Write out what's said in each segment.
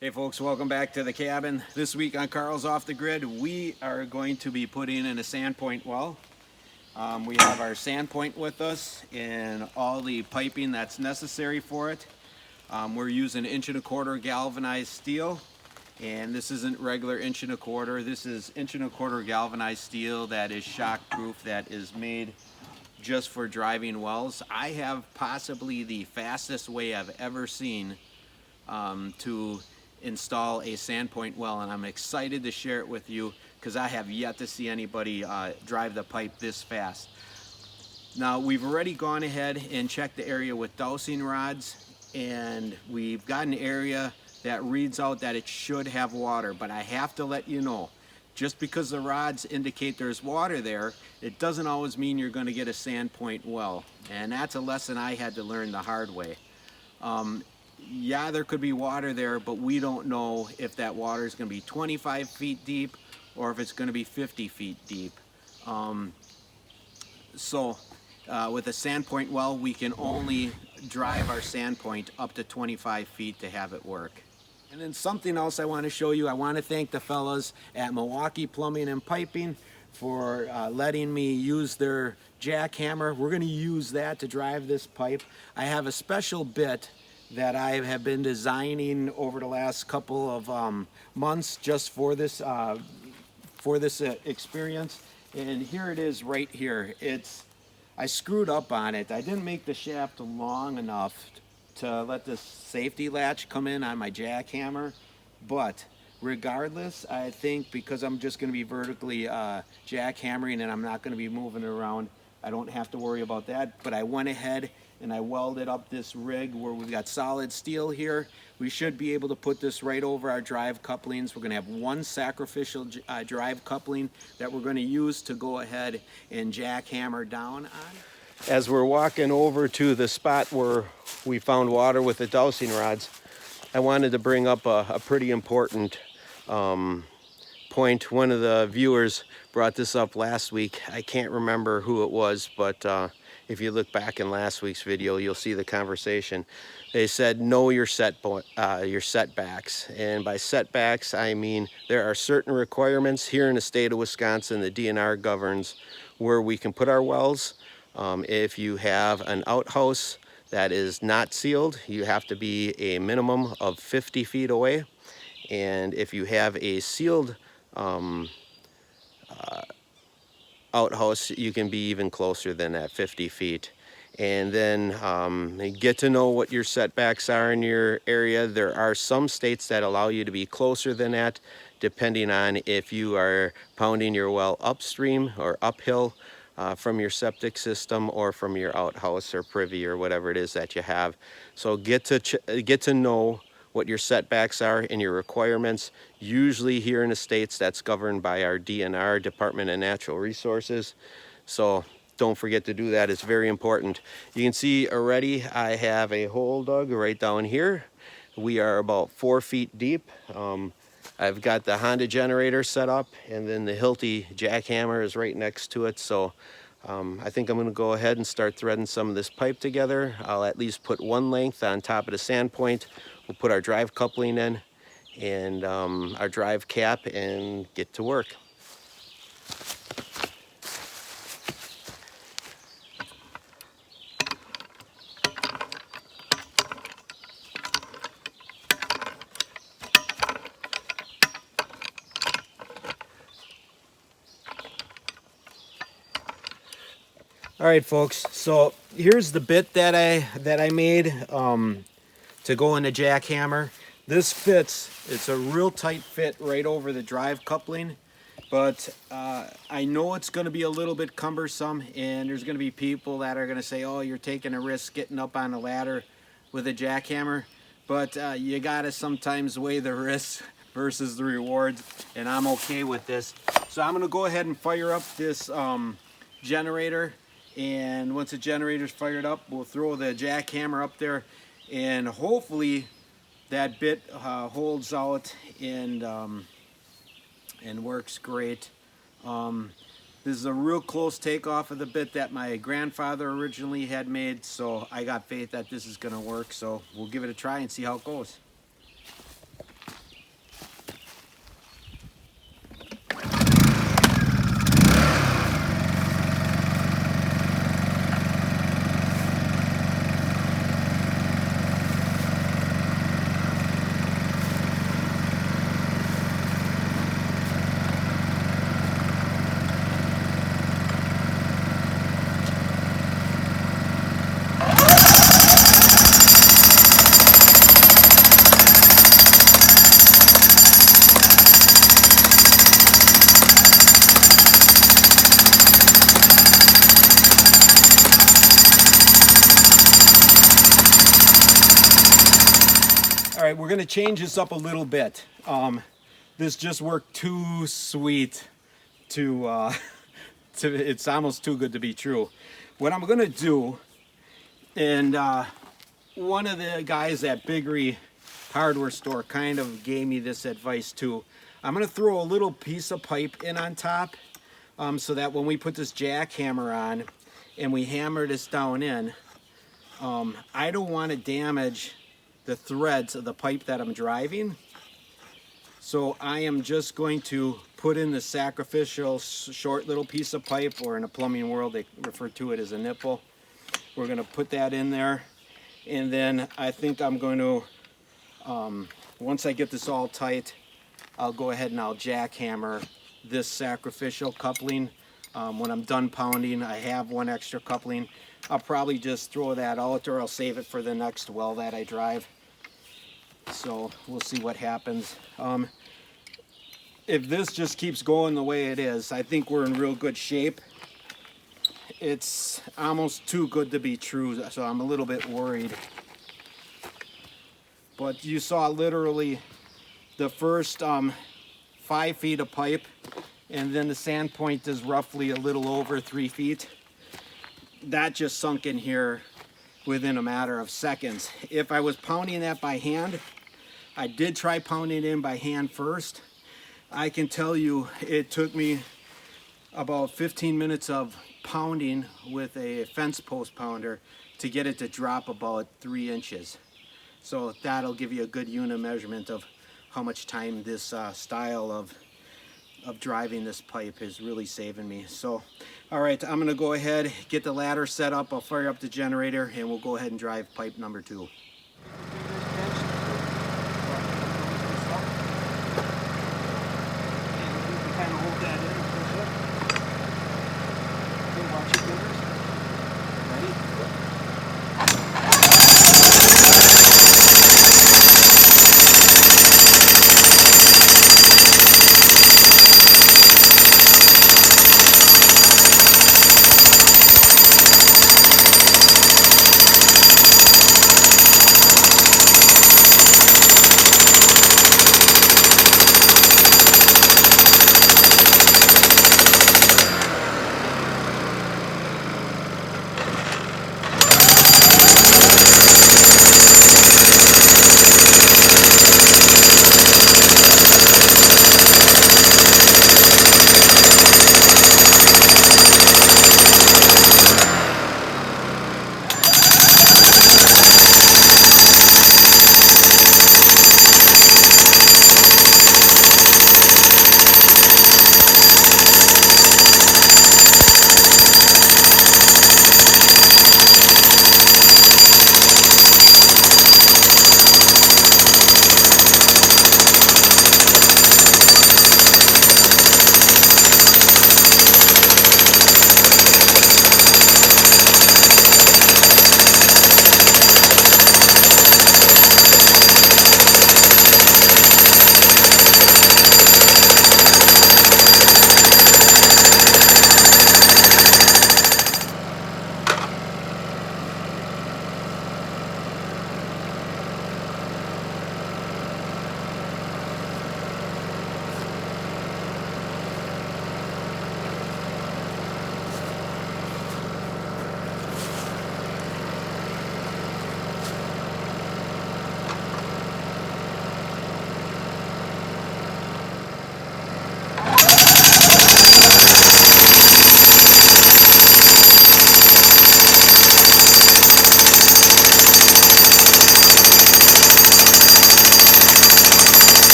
Hey folks, welcome back to the cabin. This week on Carl's Off the Grid, we are going to be putting in a Sandpoint well. We have our Sandpoint with us and all the piping that's necessary for it. We're using 1¼ galvanized steel, and this isn't regular 1¼ This is 1¼ galvanized steel that is shock-proof, that is made just for driving wells. I have possibly the fastest way I've ever seen to install a Sandpoint well, and I'm excited to share it with you because I have yet to see anybody drive the pipe this fast. Now, we've already gone ahead and checked the area with dowsing rods, and we've got an area that reads out that it should have water, but I have to let you know, just because the rods indicate there's water there, it doesn't always mean you're going to get a Sandpoint well, and that's a lesson I had to learn the hard way. Yeah, there could be water there, but we don't know if that water is going to be 25 feet deep or if it's going to be 50 feet deep. With a Sandpoint well, we can only drive our Sandpoint up to 25 feet to have it work. And then something else I want to show you, I want to thank the fellas at Milwaukee Plumbing and Piping for letting me use their jackhammer. We're going to use that to drive this pipe. I have a special bit that I have been designing over the last couple of months just for this experience. And here it is right here. I screwed up on it. I didn't make the shaft long enough to let this safety latch come in on my jackhammer. But regardless, I think because I'm just going to be vertically jackhammering and I'm not going to be moving it around, I don't have to worry about that. But I went ahead and I welded up this rig where we've got solid steel here. We should be able to put this right over our drive couplings. We're going to have one sacrificial drive coupling that we're going to use to go ahead and jackhammer down on. As we're walking over to the spot where we found water with the dowsing rods, I wanted to bring up a pretty important point. One of the viewers brought this up last week. I can't remember who it was, but if you look back in last week's video, you'll see the conversation. They said know your setbacks, and by setbacks I mean there are certain requirements here in the state of Wisconsin. The DNR governs where we can put our wells. If you have an outhouse that is not sealed, you have to be a minimum of 50 feet away, and if you have a sealed outhouse, you can be even closer than that 50 feet. And then get to know what your setbacks are in your area. There are some states that allow you to be closer than that, depending on if you are pounding your well upstream or uphill from your septic system or from your outhouse or privy or whatever it is that you have. So get to know what your setbacks are and your requirements. Usually here in the States, that's governed by our DNR, Department of Natural Resources. So don't forget to do that. It's very important. You can see already I have a hole dug right down here. We are about 4 feet deep. I've got the Honda generator set up, and then the Hilti jackhammer is right next to it. So I think I'm going to go ahead and start threading some of this pipe together. I'll at least put one length on top of the Sandpoint. We'll put our drive coupling in and our drive cap and get to work. All right, folks, so here's the bit that I made to go in the jackhammer. This fits. It's a real tight fit right over the drive coupling, but I know it's going to be a little bit cumbersome, and there's going to be people that are going to say, oh, you're taking a risk getting up on a ladder with a jackhammer, but you got to sometimes weigh the risks versus the rewards, and I'm okay with this. So I'm going to go ahead and fire up this generator. And once the generator's fired up, we'll throw the jackhammer up there, and hopefully that bit holds out and works great. This is a real close takeoff of the bit that my grandfather originally had made, so I got faith that this is going to work. So we'll give it a try and see how it goes. we're gonna change this up a little bit. This just worked too sweet to it's almost too good to be true. What I'm gonna do, and one of the guys at Biggery hardware store kind of gave me this advice too. I'm gonna throw a little piece of pipe in on top, so that when we put this jackhammer on and we hammer this down in, I don't want to damage the threads of the pipe that I'm driving. So I am just going to put in the sacrificial short little piece of pipe, or in a plumbing world they refer to it as a nipple. We're going to put that in there, and then I think I'm going to, once I get this all tight, I'll go ahead and I'll jackhammer this sacrificial coupling. When I'm done pounding, I have one extra coupling. I'll probably just throw that out, or I'll save it for the next well that I drive. So we'll see what happens. If this just keeps going the way it is, I think we're in real good shape. It's almost too good to be true, so I'm a little bit worried. But you saw literally the first 5 feet of pipe, and then the sand point is roughly a little over 3 feet. That just sunk in here within a matter of seconds. If I was pounding that by hand, I did try pounding it in by hand first. I can tell you it took me about 15 minutes of pounding with a fence post pounder to get it to drop about 3 inches. So that'll give you a good unit measurement of how much time this style of driving this pipe is really saving me. So, all right, I'm gonna go ahead, get the ladder set up, I'll fire up the generator, and we'll go ahead and drive pipe number 2.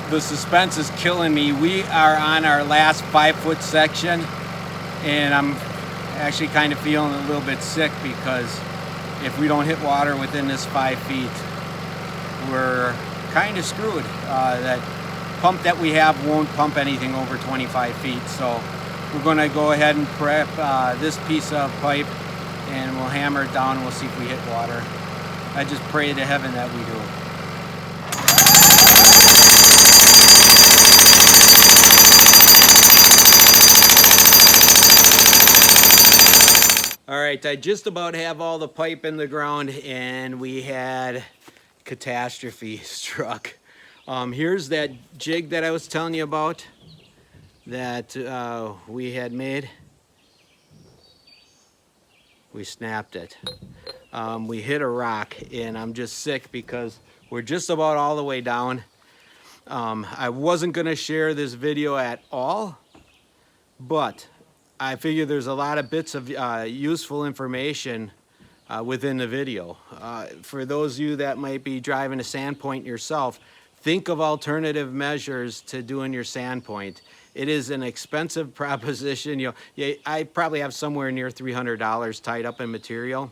The suspense is killing me. We are on our last 5-foot section, and I'm actually kind of feeling a little bit sick because if we don't hit water within this 5 feet, we're kind of screwed. That pump that we have won't pump anything over 25 feet. So we're going to go ahead and prep this piece of pipe, and we'll hammer it down and we'll see if we hit water. I just pray to heaven that we do. All right, I just about have all the pipe in the ground, and we had catastrophe struck. Here's that jig that I was telling you about that we had made. We snapped it. We hit a rock, and I'm just sick because we're just about all the way down. I wasn't gonna share this video at all, but I figure there's a lot of bits of useful information within the video. For those of you that might be driving a Sandpoint yourself, think of alternative measures to doing your Sandpoint. It is an expensive proposition. You know, I probably have somewhere near $300 tied up in material,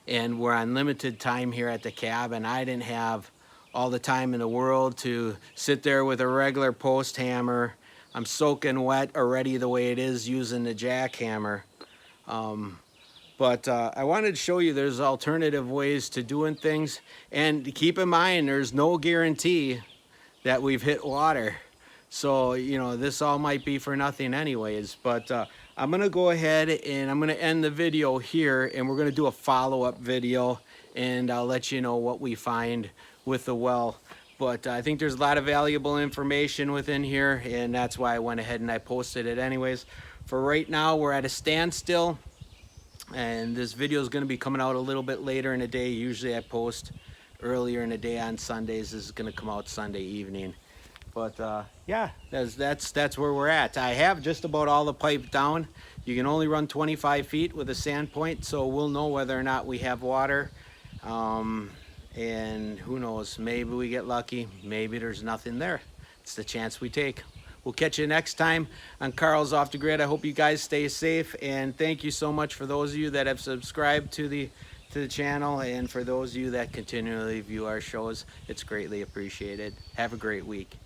and we're on limited time here at the cabin. I didn't have all the time in the world to sit there with a regular post hammer. I'm soaking wet already the way it is using the jackhammer. But I wanted to show you there's alternative ways to doing things. And keep in mind, there's no guarantee that we've hit water. So, you know, this all might be for nothing anyways. But I'm going to go ahead and I'm going to end the video here. And we're going to do a follow-up video. And I'll let you know what we find with the well. But I think there's a lot of valuable information within here, and that's why I went ahead and I posted it anyways. For right now, we're at a standstill, and this video is going to be coming out a little bit later in the day. Usually I post earlier in the day on Sundays. This is going to come out Sunday evening. But yeah, that's where we're at. I have just about all the pipe down. You can only run 25 feet with a Sandpoint, so we'll know whether or not we have water. And who knows, maybe we get lucky, maybe there's nothing there. It's the chance we take. We'll catch you next time on Carl's Off the Grid. I hope you guys stay safe, and thank you so much for those of you that have subscribed to the channel, and for those of you that continually view our shows. It's greatly appreciated. Have a great week.